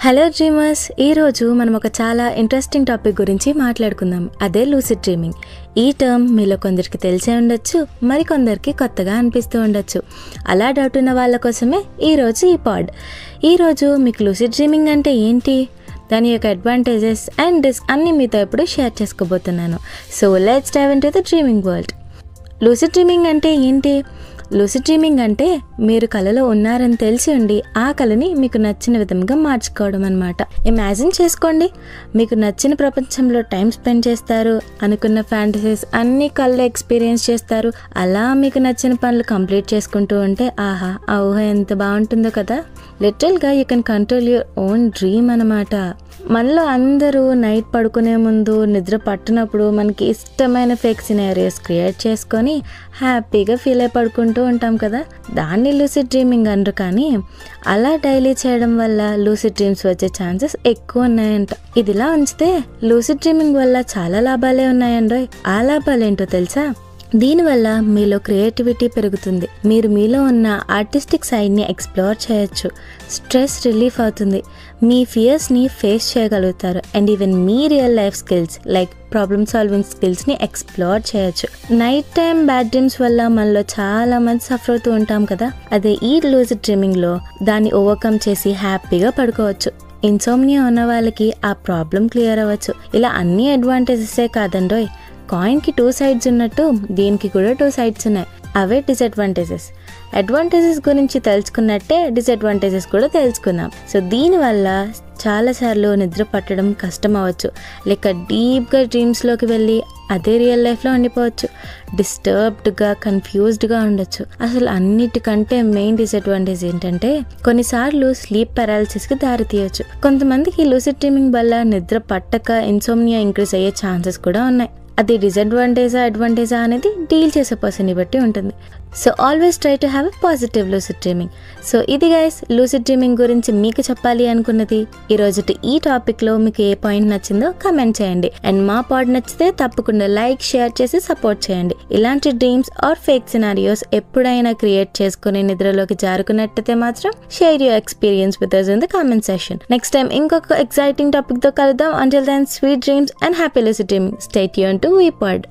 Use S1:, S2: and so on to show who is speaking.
S1: Hello dreamers, ఈరోజు మనం ఒక చాలా ఇంట్రెస్టింగ్ టాపిక్ గురించి మాట్లాడుకుందాం. అదే లూసిడ్ డ్రీమింగ్. ఈ టర్మ్ మీలో కొందరికి తెలిసే ఉండొచ్చు, మరికొందరికి కొత్తగా అనిపిస్తూ ఉండొచ్చు. అలా డౌట్ ఉన్న వాళ్ళ కోసమే ఈరోజు ఈ పాడ్. ఈరోజు మీకు లూసిడ్ డ్రీమింగ్ అంటే ఏంటి, దాని యొక్క అడ్వాంటేజెస్ అండ్ డిస్ అన్నీ మీతో ఇప్పుడు షేర్ చేసుకోబోతున్నాను. So let's dive into the dreaming world. Lucid dreaming అంటే ఏంటి? లూసిడ్ డ్రీమింగ్ అంటే మీరు కలలో ఉన్నారని తెలిసి ఉండి ఆ కలని మీకు నచ్చిన విధంగా మార్చుకోవడం అన్నమాట. ఇమాజిన్ చేసుకోండి, మీకు నచ్చిన ప్రపంచంలో టైం స్పెండ్ చేస్తారు, అనుకున్న ఫ్యాంటసీస్ అన్ని కళ్ళలో ఎక్స్పీరియన్స్ చేస్తారు. అలా మీకు నచ్చిన పనులు కంప్లీట్ చేసుకుంటూ ఉంటే ఆహా, ఆ ఊహ ఎంత బాగుంటుందో కదా. లిటరల్గా you can control your own dream అన్నమాట. మనలో అందరూ నైట్ పడుకునే ముందు నిద్ర పట్టినప్పుడు మనకి ఇష్టమైన ఫేక్ సినారియోస్ క్రియేట్ చేసుకొని హ్యాపీగా ఫీల్ అయి పడుకుంటూ ఉంటాం కదా. దాన్ని లూసిడ్ డ్రీమింగ్ అనరు. కానీ అలా డైలీ చేయడం వల్ల లూసిడ్ డ్రీమ్స్ వచ్చే ఛాన్సెస్ ఎక్కువ ఉన్నాయంట. ఇదిలా ఉంచితే లూసిడ్ డ్రీమింగ్ వల్ల చాలా లాభాలే ఉన్నాయండోయ్. ఆ లాభాలేంటో తెలుసా? దీనివల్ల మీలో క్రియేటివిటీ పెరుగుతుంది, మీరు మీలో ఉన్న ఆర్టిస్టిక్ సైడ్ని ఎక్స్ప్లోర్ చేయొచ్చు, స్ట్రెస్ రిలీఫ్ అవుతుంది, మీ ఫియర్స్ని ఫేస్ చేయగలుగుతారు, అండ్ ఈవెన్ మీ real life skills like problem solving స్కిల్స్ని ఎక్స్ప్లోర్ చేయొచ్చు. నైట్ టైం బ్యాడ్ డ్రీమ్స్ వల్ల మనలో చాలా మంది సఫర్ అవుతూ ఉంటాం కదా. అదే ఈ లూసిడ్ డ్రీమింగ్లో దాన్ని ఓవర్కమ్ చేసి హ్యాపీగా పడుకోవచ్చు. ఇన్సోమ్నియా ఉన్న వాళ్ళకి ఆ ప్రాబ్లం క్లియర్ అవ్వచ్చు. ఇలా అన్ని అడ్వాంటేజెసే కాదండోయ్, కాయిన్కి 2 sides ఉన్నట్టు దీనికి కూడా 2 sides ఉన్నాయి. అవే డిసడ్వాంటేజెస్. అడ్వాంటేజెస్ గురించి తెలుసుకున్నట్టే డిసడ్వాంటేజెస్ కూడా తెలుసుకుందాం. సో దీనివల్ల చాలాసార్లు నిద్ర పట్టడం కష్టం అవ్వచ్చు, లేక డీప్గా డ్రీమ్స్లోకి వెళ్ళి అదే రియల్ లైఫ్లో ఉండిపోవచ్చు, డిస్టర్బ్డ్గా కన్ఫ్యూజ్డ్గా ఉండొచ్చు. అసలు అన్నిటికంటే మెయిన్ డిసడ్వాంటేజ్ ఏంటంటే కొన్నిసార్లు స్లీప్ పారాలిసిస్కి దారి తీయచ్చు. కొంతమందికి లూసిడ్ డ్రీమింగ్ వల్ల నిద్ర పట్టక ఇన్సోమ్నియా ఇంక్రీజ్ అయ్యే ఛాన్సెస్ కూడా ఉన్నాయి. అది డిసడ్వాంటేజా అడ్వాంటేజా అనేది డీల్ చేసే పర్సన్ని బట్టి ఉంటుంది. So always try to have a positive lucid dreaming. So ఇది గైస్ లూసిడ్ డ్రీమింగ్ గురించి మీకు చెప్పాలి అనుకున్నది. ఈరోజు ఈ టాపిక్లో మీకు ఏ పాయింట్ నచ్చిందో కమెంట్ చేయండి, అండ్ మా పాడ్ నచ్చితే తప్పకుండా లైక్ షేర్ చేసి సపోర్ట్ చేయండి. ఇలాంటి డ్రీమ్స్ ఆర్ ఫేక్ సినారియోస్ ఎప్పుడైనా క్రియేట్ చేసుకుని నిద్రలోకి జారుకున్నట్టయితే మాత్రం share your experience with us in the comment section. Next time ఇంకొక ఎక్సైటింగ్ టాపిక్తో కలుద్దాం. Until then, sweet dreams and happy lucid dreaming. Stay tuned to WePod.